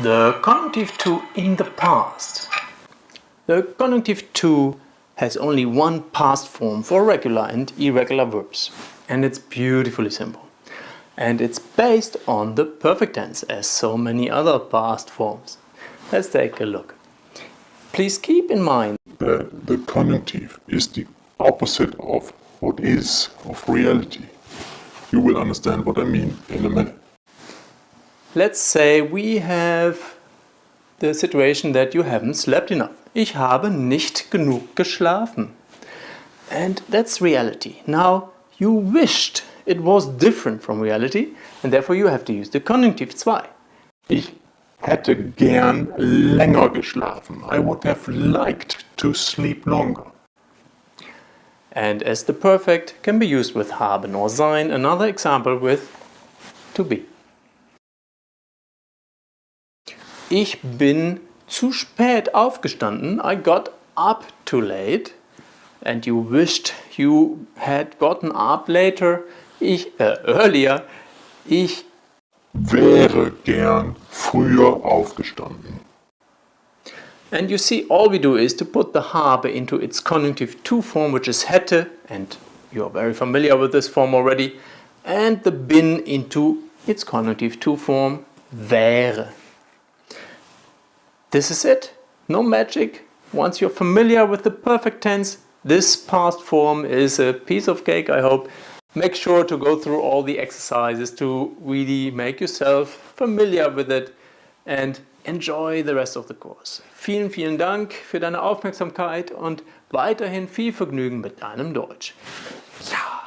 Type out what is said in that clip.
The Konjunktiv 2 in the past. The Konjunktiv 2 has only one past form for regular and irregular verbs, and it's beautifully simple. And it's based on the perfect tense, as so many other past forms. Let's take a look. Please keep in mind that the conjunctive is the opposite of what is of reality. You will understand what I mean in a minute. Let's say we have the situation that you haven't slept enough. Ich habe nicht genug geschlafen. And that's reality. Now, you wished it was different from reality, and therefore you have to use the Konjunktiv 2. Ich hätte gern länger geschlafen. I would have liked to sleep longer. And as the perfect can be used with haben or sein, another example with to be. Ich bin zu spät aufgestanden. I got up too late. And you wished you had gotten up later. Earlier. Ich wäre gern früher aufgestanden. And you see, all we do is to put the habe into its Konjunktiv 2 form, which is hätte, and you're very familiar with this form already, and the bin into its Konjunktiv 2 form, wäre. This is it. No magic. Once you're familiar with the perfect tense, this past form is a piece of cake, I hope. Make sure to go through all the exercises to really make yourself familiar with it and enjoy the rest of the course. Vielen, vielen Dank für deine Aufmerksamkeit und weiterhin viel Vergnügen mit deinem Deutsch. Ja.